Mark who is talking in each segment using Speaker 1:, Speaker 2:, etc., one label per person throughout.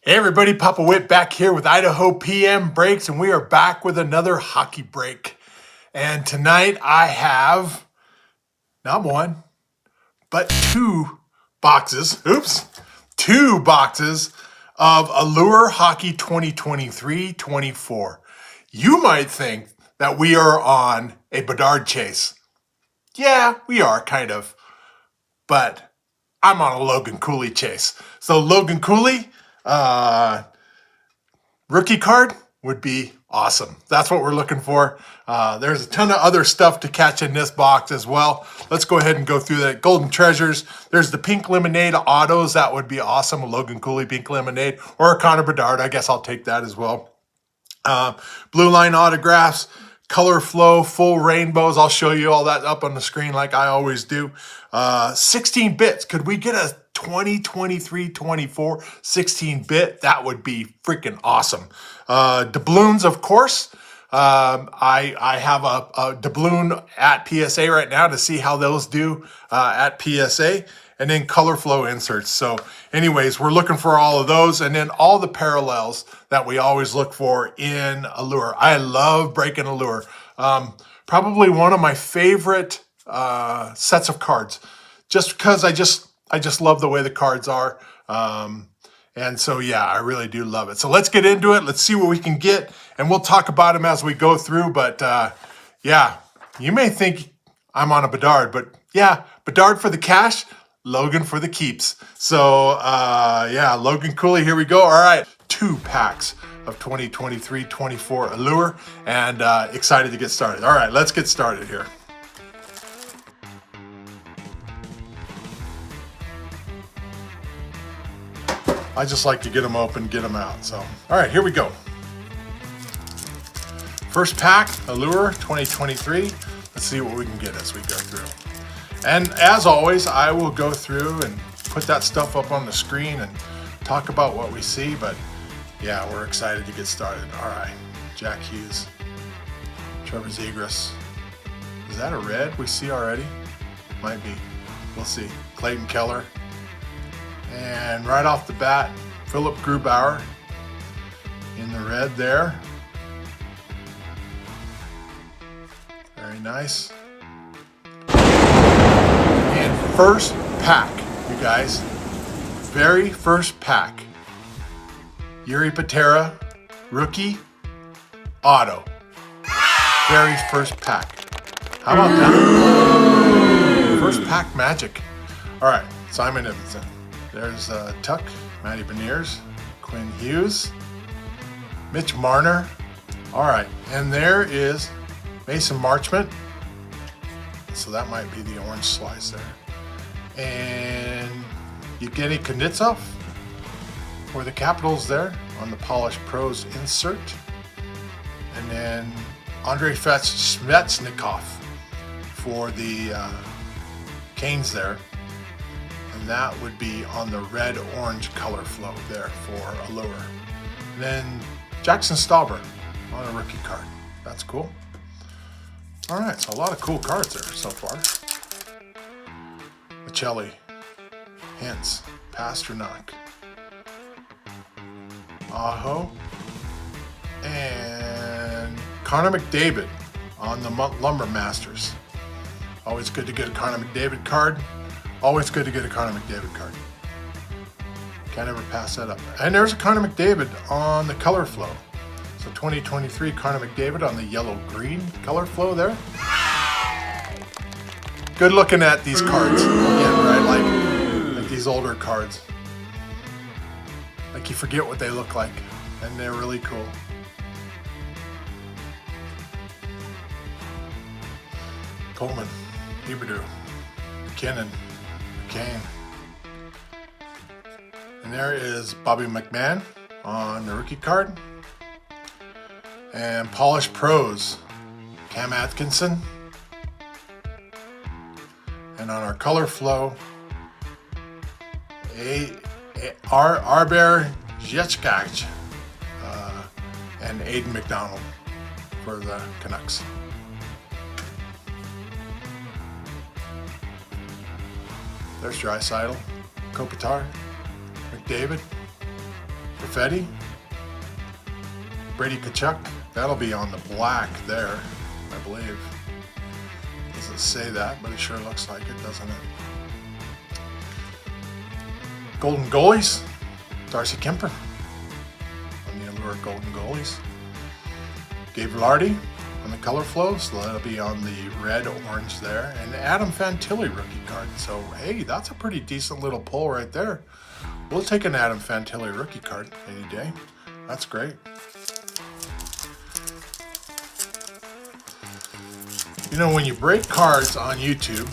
Speaker 1: Hey everybody, PapaWhit back here with Idaho PM Breaks, and we are back with another hockey break. And tonight I have not one, but two boxes of Allure Hockey 2023-24. You might think that we are on a Bedard chase. Yeah, we are, kind of. But I'm on a Logan Cooley chase. So Logan Cooley, rookie card would be awesome. That's what we're looking for. There's a ton of other stuff to catch in this box as well. Let's go ahead and go through that. Golden Treasures. There's the Pink Lemonade autos. That would be awesome. A Logan Cooley Pink Lemonade or a Connor Bedard. I guess I'll take that as well. Blue Line autographs. Color flow, full rainbows. I'll show you all that up on the screen like I always do. 16 bits. Could we get a 2023-24 16-bit? That would be freaking awesome. Doubloons, of course. I have a doubloon at PSA right now to see how those do at PSA. And then color flow inserts. So anyways, we're looking for all of those, and then all the parallels that we always look for in Allure. I love breaking Allure. Probably one of my favorite sets of cards, just because I just love the way the cards are. And so, yeah, I really do love it. So let's get into it. Let's see what we can get, and we'll talk about them as we go through. But yeah, you may think I'm on a Bedard, but yeah, Bedard for the cash, Logan for the keeps. So, yeah, Logan Cooley, here we go. All right, 2 packs of 2023-24 Allure, and excited to get started. All right, let's get started here. I just like to get them open, get them out. So, all right, here we go. First pack, Allure 2023. Let's see what we can get as we go through. And as always, I will go through and put that stuff up on the screen and talk about what we see. But yeah, we're excited to get started. All right, Jack Hughes, Trevor Zegras. Is that a red we see already? Might be. We'll see. Clayton Keller. And right off the bat, Philip Grubauer in the red there. Very nice. And first pack, you guys. Very first pack. Yuri Patera, rookie, auto. Very first pack. How about that? First pack magic. All right, Simon Edmondson. There's Tuck, Matty Beniers, Quinn Hughes, Mitch Marner. All right, and there is Mason Marchand. So that might be the orange slice there. And Evgeny Knitsov for the Capitals there on the Polished Pros insert. And then Andrei Svechnikov for the Canes there. And that would be on the red-orange color flow there for Allure. And then Jackson Stauber on a rookie card. That's cool. All right, so a lot of cool cards there so far. Michelli, Hintz, Pasternak, Aho, and Connor McDavid on the Lumber Masters. Always good to get a Connor McDavid card. Always good to get a Connor McDavid card. Can't ever pass that up. And there's a Connor McDavid on the color flow. So 2023 Connor McDavid on the yellow-green color flow there. Good looking at these cards again, right? Like these older cards. Like you forget what they look like, and they're really cool. Coleman, Huberdeau, McKinnon, McCain. And there is Bobby McMahon on the rookie card. And Polished Pros, Cam Atkinson. And on our color flow, Arber Jetskach and Aiden McDonald for the Canucks. There's Draisaitl, Kopitar, McDavid, Perfetti, Brady Tkachuk. That'll be on the black there, I believe. Doesn't say that, but it sure looks like it, doesn't it? Golden goalies, Darcy Kemper on the Allure Golden goalies. Gabe Vilardi on the color flow, so that'll be on the red, orange there. And Adam Fantilli rookie card. So, hey, that's a pretty decent little pull right there. We'll take an Adam Fantilli rookie card any day. That's great. You know, when you break cards on YouTube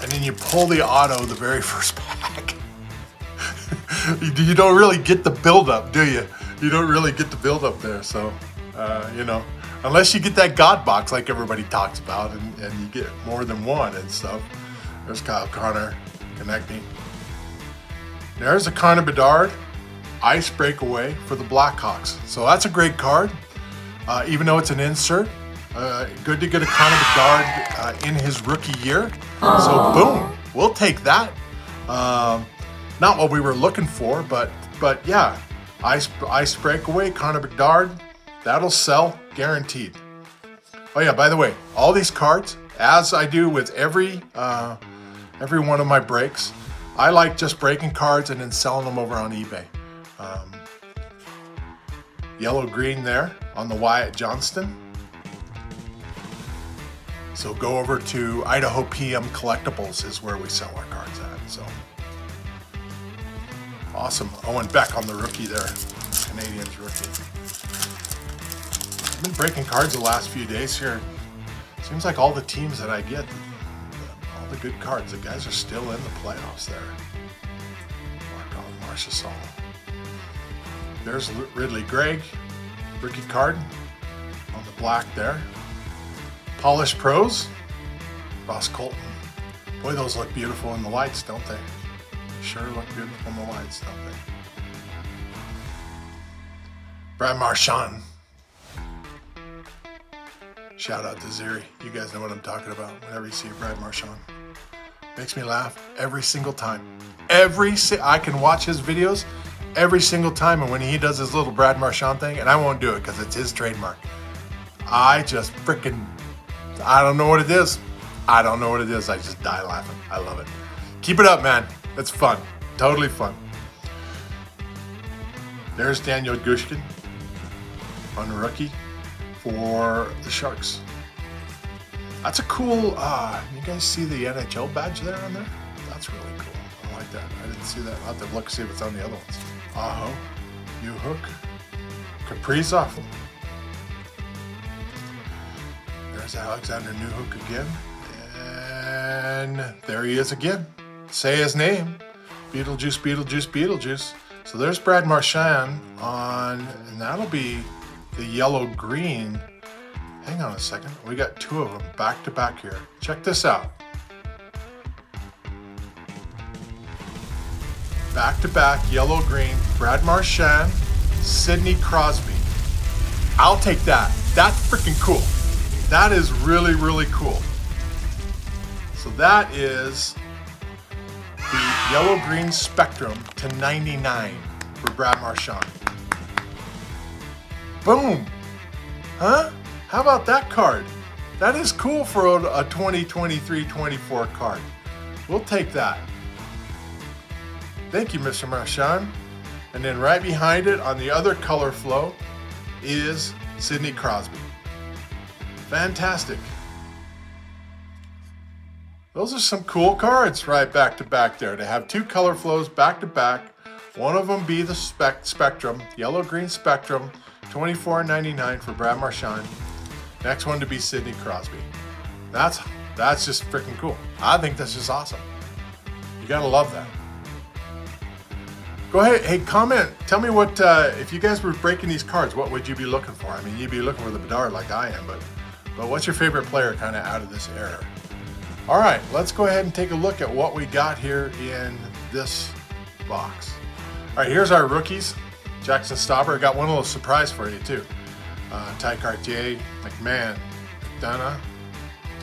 Speaker 1: and then you pull the auto the very first pack, you don't really get the build-up, do you? You don't really get the build-up there. So, you know, unless you get that God box like everybody talks about and you get more than one and stuff. There's Kyle Connor connecting. There's a Connor Bedard ice breakaway for the Blackhawks. So that's a great card, even though it's an insert. Good to get a Connor Bedard in his rookie year. So boom, we'll take that. Not what we were looking for, but yeah, ice breakaway, Connor Bedard, that'll sell guaranteed. Oh yeah, by the way, all these cards, as I do with every one of my breaks, I like just breaking cards and then selling them over on eBay. Yellow-green there on the Wyatt Johnston. So go over to Idaho PM Collectibles is where we sell our cards at. So awesome. Owen Beck on the rookie there, Canadians rookie. I've been breaking cards the last few days here. Seems like all the teams that I get, all the good cards, the guys are still in the playoffs there. Marchand. There's Ridley Gregg, rookie card on the black there. Polished Pros, Ross Colton. Boy, those look beautiful in the lights, don't they? Sure look beautiful in the lights, don't they? Brad Marchand. Shout out to Ziri. You guys know what I'm talking about whenever you see Brad Marchand. Makes me laugh every single time. I can watch his videos every single time, and when he does his little Brad Marchand thing, and I won't do it because it's his trademark, I just freaking, I don't know what it is. I don't know what it is. I just die laughing. I love it. Keep it up, man. It's fun. Totally fun. There's Daniel Gushkin on the rookie for the Sharks. That's a cool, you guys see the NHL badge there on there? That's really cool. I like that. I didn't see that. I'll have to look, see if it's on the other ones. Aho, Newhook, Kaprizov. There's Alexander Newhook again. And there he is again. Say his name. Beetlejuice, Beetlejuice, Beetlejuice. So there's Brad Marchand on, and that'll be the yellow-green. Hang on a second. We got two of them back to back here. Check this out. Back to back, yellow-green, Brad Marchand, Sidney Crosby. I'll take that. That's freaking cool. That is really, really cool. So that is the yellow-green Spectrum /99 for Brad Marchand. Boom. Huh? How about that card? That is cool for a 2023-24 card. We'll take that. Thank you, Mr. Marchand. And then right behind it on the other color flow is Sidney Crosby. Fantastic. Those are some cool cards right back to back there. To have two color flows back to back. One of them be the Spectrum, yellow-green Spectrum, $24.99 for Brad Marchand. Next one to be Sidney Crosby. That's just freaking cool. I think that's just awesome. You gotta love that. Go ahead, hey, comment. Tell me what, if you guys were breaking these cards, what would you be looking for? I mean, you'd be looking for the Bedard like I am, but what's your favorite player kind of out of this era? All right, let's go ahead and take a look at what we got here in this box. All right, here's our rookies. Jackson Stauber. I got one little surprise for you too. Ty Cartier, McMahon, McDonough,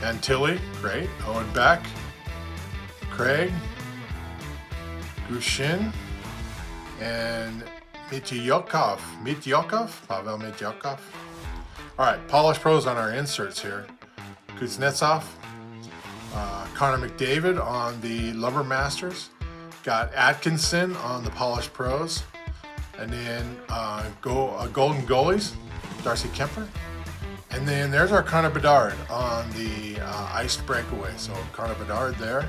Speaker 1: Fantilli, great. Owen Beck, Craig, Gushin, and Mityokov. Pavel Mityokov. All right, Polished Pros on our inserts here. Kuznetsov. Connor McDavid on the Lumber Masters. Got Atkinson on the Polished Pros. And then Golden Goalies, Darcy Kemper. And then there's our Connor Bedard on the Iced Breakaway. So Connor Bedard there.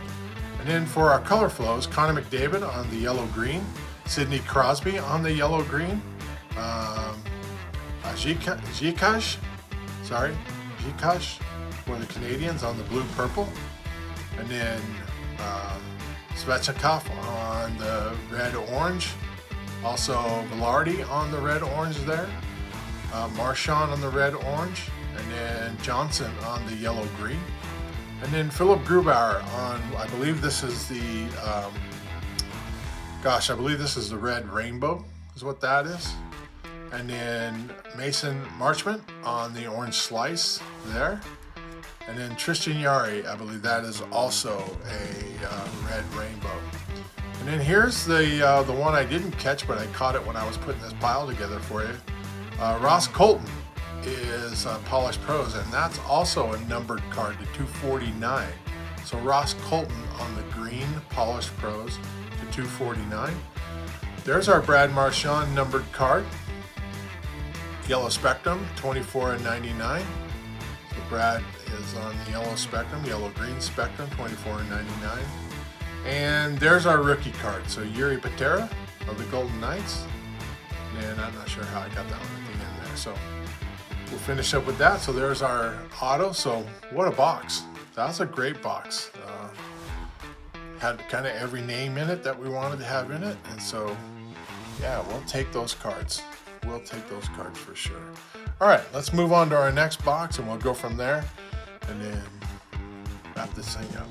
Speaker 1: And then for our color flows, Connor McDavid on the yellow-green. Sidney Crosby on the yellow-green. Zikash for the Canadians on the blue-purple. And then Svechnikov on the red-orange. Also Velarde on the red-orange there. Marchand on the red-orange. And then Johnson on the yellow-green. And then Philip Grubauer on, I believe this is the, I believe this is the red rainbow, is what that is. And then Mason Marchand on the orange slice there. And then Tristan Jarry, I believe that is also a red rainbow. And then here's the one I didn't catch, but I caught it when I was putting this pile together for you. Ross Colton is Polished Pros, and that's also a numbered card to 249. So Ross Colton on the green Polished Pros to 249. There's our Brad Marchand numbered card. Yellow Spectrum, 24.99. So Brad is on the yellow spectrum, yellow-green spectrum, 24.99. And there's our rookie card. So Yuri Patera of the Golden Knights. And I'm not sure how I got that one at the end there. So we'll finish up with that. So there's our auto. So what a box. That's a great box. Had kind of every name in it that we wanted to have in it. And so, yeah, we'll take those cards. We'll take those cards for sure. All right, let's move on to our next box and we'll go from there and then wrap this thing up.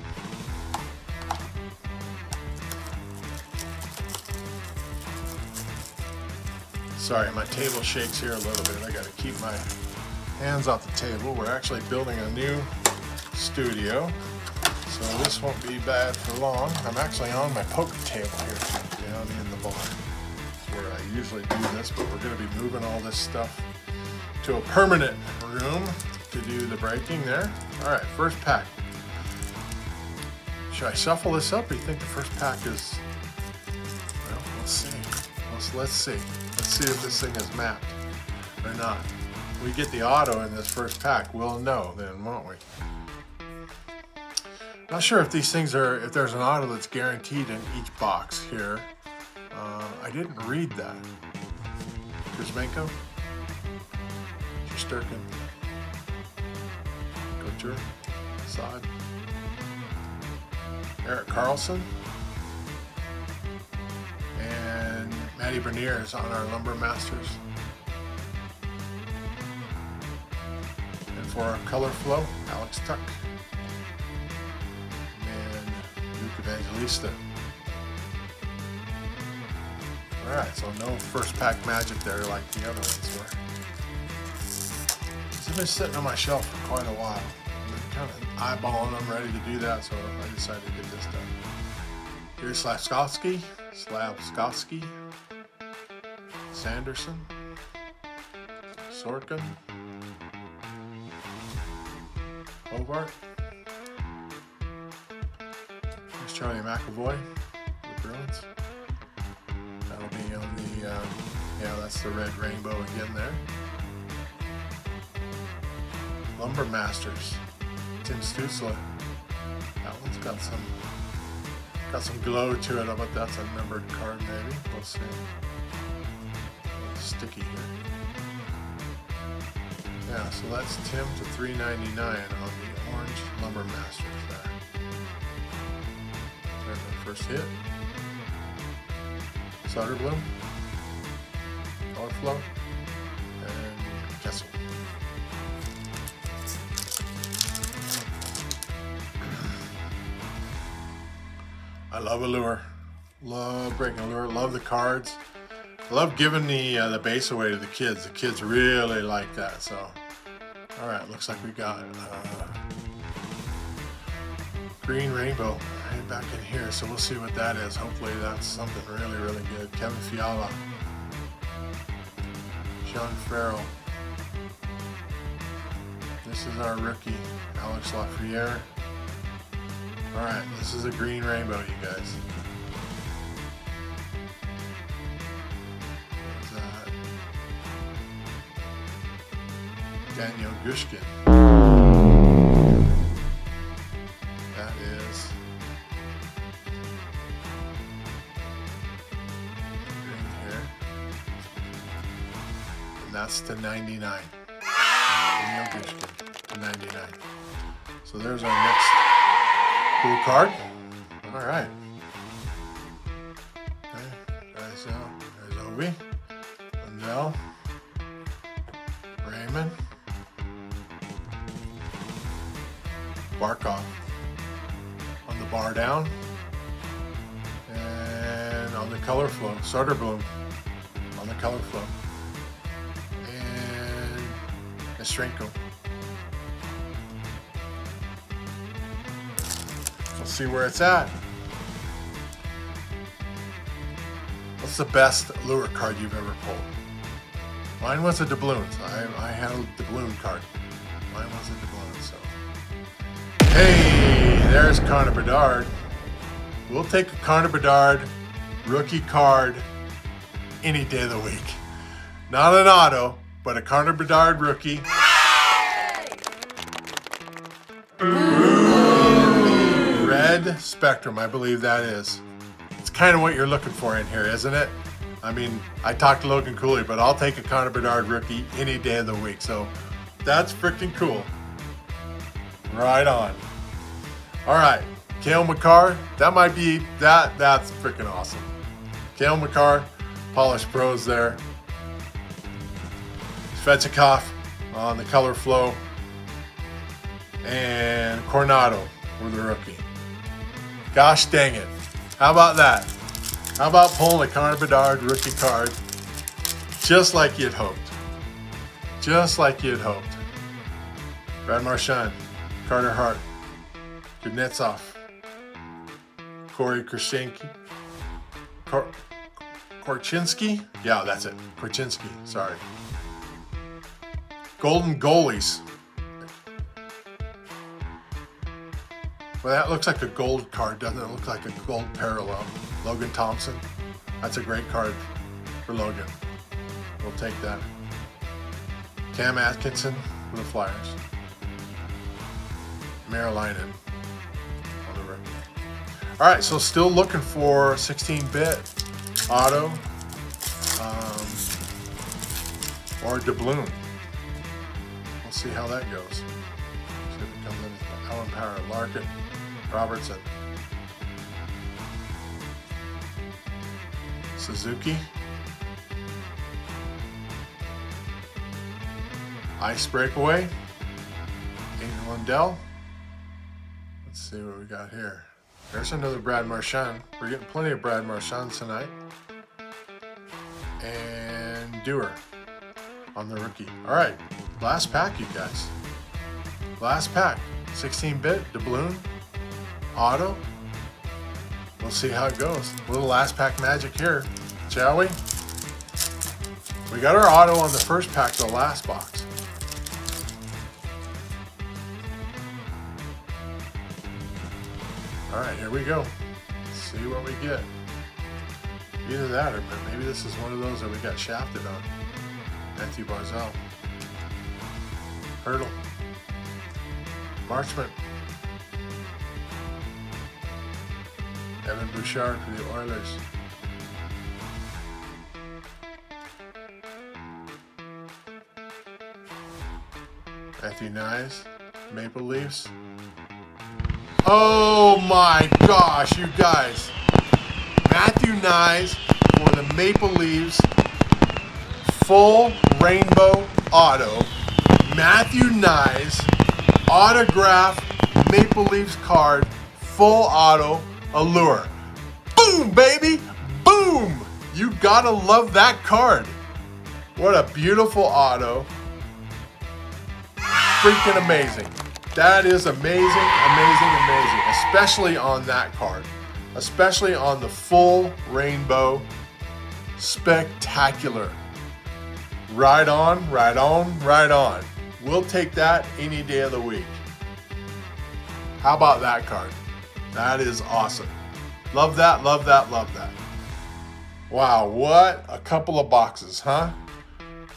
Speaker 1: Sorry, my table shakes here a little bit. I got to keep my hands off the table. We're actually building a new studio, so this won't be bad for long. I'm actually on my poker table here down in the barn where I usually do this, but we're going to be moving all this stuff to a permanent room to do the breaking there. All right, first pack. Should I shuffle this up, or you think the first pack is, well, let's see. Let's see. Let's see if this thing is mapped or not. We get the auto in this first pack, we'll know then, won't we? Not sure if these things are, if there's an auto that's guaranteed in each box here. I didn't read that. Kuzmenko, Shesterkin, Couture, Saad, Erik Karlsson, and Matty Beniers on our Lumber Masters. And for our color flow, Alex Tuck and Luke Evangelista. Alright, so no first pack magic there like the other ones were. These have been sitting on my shelf for quite a while. I've been kind of eyeballing them, ready to do that, so I decided to get this done. Here's Slavkovsky, Sanderson, Sorkin, Hobart. Here's Charlie McAvoy, the Bruins. That'll be on the, yeah, that's the red rainbow again there. Lumber Masters, Tim Stützle. That one's got some glow to it. I bet that's a numbered card maybe. We'll see. A little sticky here. Yeah, so that's Tim to $3.99 on the orange Lumber Masters there. There's the first hit. Soderblom, Colorflow, and Kessel. I love Allure. Love breaking Allure. Love the cards. I love giving the base away to the kids. The kids really like that. So, all right, looks like we got green rainbow right back in here. So we'll see what that is. Hopefully that's something really, really good. Kevin Fiala Sean Farrell. This is our rookie, Alex Lafreniere. All right, this is a green rainbow, you guys. What's that? Daniel Gushkin. That is green here. And that's to 99. Daniel Gushkin to 99. So there's our next cool card. All right. Okay, there's Obi, Lindell, Raymond, Barkov on the bar down, and on the color flow, Soderblom on the color flow, and Estrenko. We'll see where it's at. What's the best Allure card you've ever pulled? Mine was a doubloons. I had a doubloon card. Mine was a doubloon, so. Hey, there's Connor Bedard. We'll take a Connor Bedard rookie card any day of the week. Not an auto, but a Connor Bedard rookie. Red Spectrum, I believe that is. It's kind of what you're looking for in here, isn't it? I mean, I talked to Logan Cooley, but I'll take a Connor Bedard rookie any day of the week. So that's freaking cool. Right on. All right, Cale Makar, that might be, that's freaking awesome. Cale Makar, Polished Pros there. Svechnikov on the color flow. And Coronado with the rookie. Gosh dang it. How about that? How about pulling a Connor Bedard rookie card just like you'd hoped? Just like you'd hoped. Brad Marchand, Carter Hart, Kuznetsov, Corey Korchinski? Yeah, that's it. Korchinski, sorry. Golden goalies. Well, that looks like a gold card, doesn't it? It looks like a gold parallel. Logan Thompson. That's a great card for Logan. We'll take that. Cam Atkinson for the Flyers. Marilainen on the rookie. All right, so still looking for 16-bit auto or doubloon. We'll see how that goes. See if it comes in. Alan Power, Larkin, Robertson, Suzuki, Ice Breakaway, Aiden Lindell. Let's see what we got here. There's another Brad Marchand. We're getting plenty of Brad Marchands tonight. And Dewar on the rookie. All right, last pack, you guys. Last pack. 16-bit, doubloon, auto. We'll see how it goes. A little last pack magic here, shall we? We got our auto on the first pack, the last box. All right, here we go. Let's see what we get. Either that or maybe this is one of those that we got shafted on. Matthew Barzal. Hurdle. Marchand. Evan Bouchard for the Oilers. Matthew Knies, Maple Leafs. Oh my gosh, you guys. Matthew Knies for the Maple Leafs. Full rainbow auto. Matthew Knies. Autograph Maple Leafs card, full auto, Allure. Boom, baby, boom! You gotta love that card. What a beautiful auto. Freaking amazing. That is amazing, amazing, amazing. Especially on that card. Especially on the full rainbow. Spectacular. Right on, right on, right on. We'll take that any day of the week. How about that card? That is awesome. Love that, love that, love that. Wow, what a couple of boxes, huh?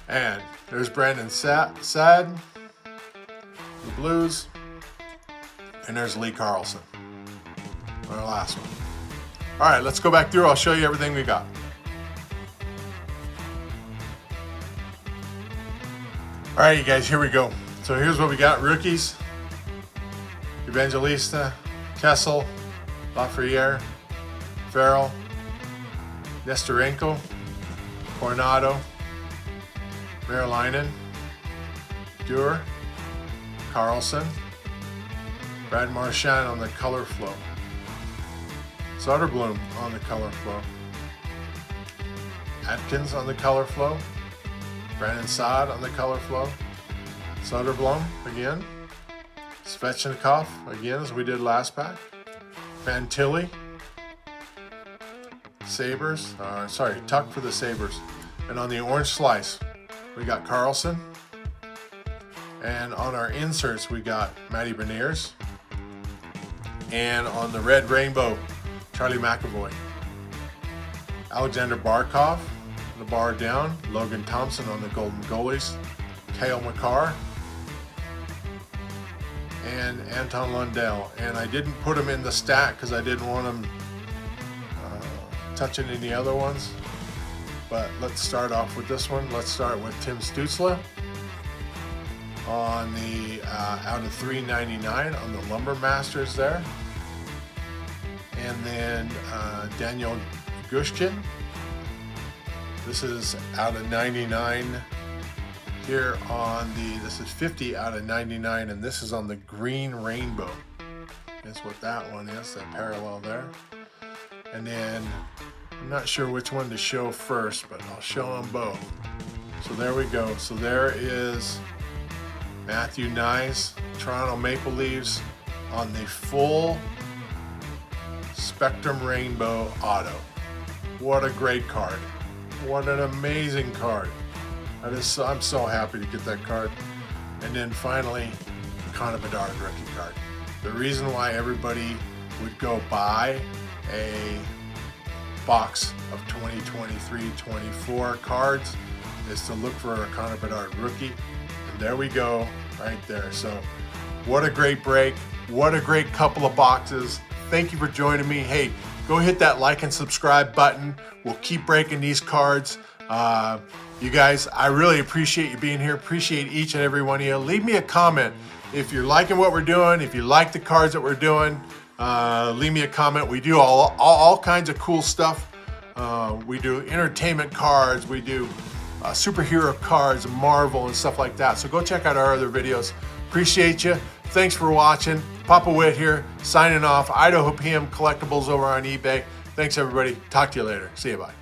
Speaker 1: And there's Brandon Sad, the Blues, and there's Lee Carlson, our last one. All right, let's go back through. I'll show you everything we got. All right, you guys, here we go. So here's what we got. Rookies: Evangelista, Kessel, Lafreniere, Farrell, Nestorenko, Coronado, Marilinen, Dewar, Carlson, Brad Marchand on the color flow, Soderblom on the color flow, Atkins on the color flow, Brandon Saad on the color flow, Soderblom again, Svechnikov again as we did last pack, Fantilli, Sabres, Tuck for the Sabres, and on the orange slice we got Carlson, and on our inserts we got Matty Beniers, and on the red rainbow Charlie McAvoy, Alexander Barkov, the bar down, Logan Thompson on the golden goalies, Cale Makar, and Anton Lundell. And I didn't put them in the stack because I didn't want them touching any other ones. But let's start off with this one. Let's start with Tim Stützle on the out of 399 on the Lumber Masters there. And then Daniel Gushkin. This is out of 99 here on this is 50 out of 99, and this is on the green rainbow. That's what that one is, that parallel there. And then I'm not sure which one to show first, but I'll show them both. So there we go. So there is Matthew Knies, Toronto Maple Leafs on the full Spectrum Rainbow Auto. What a great card. What an amazing card. I'm so happy to get that card. And then finally, Connor Bedard rookie card. The reason why everybody would go buy a box of 2023-24 cards is to look for a Connor Bedard rookie. And there we go, right there. So what a great break. What a great couple of boxes. Thank you for joining me. Hey, go hit that like and subscribe button. We'll keep breaking these cards. You guys, I really appreciate you being here. Appreciate each and every one of you. Leave me a comment if you're liking what we're doing, if you like the cards that we're doing. Leave me a comment. We do all kinds of cool stuff. We do entertainment cards. We do superhero cards, Marvel and stuff like that. So go check out our other videos. Appreciate you. Thanks for watching. PapaWhit here, signing off. Idaho PM Collectibles over on eBay. Thanks, everybody. Talk to you later. See you. Bye.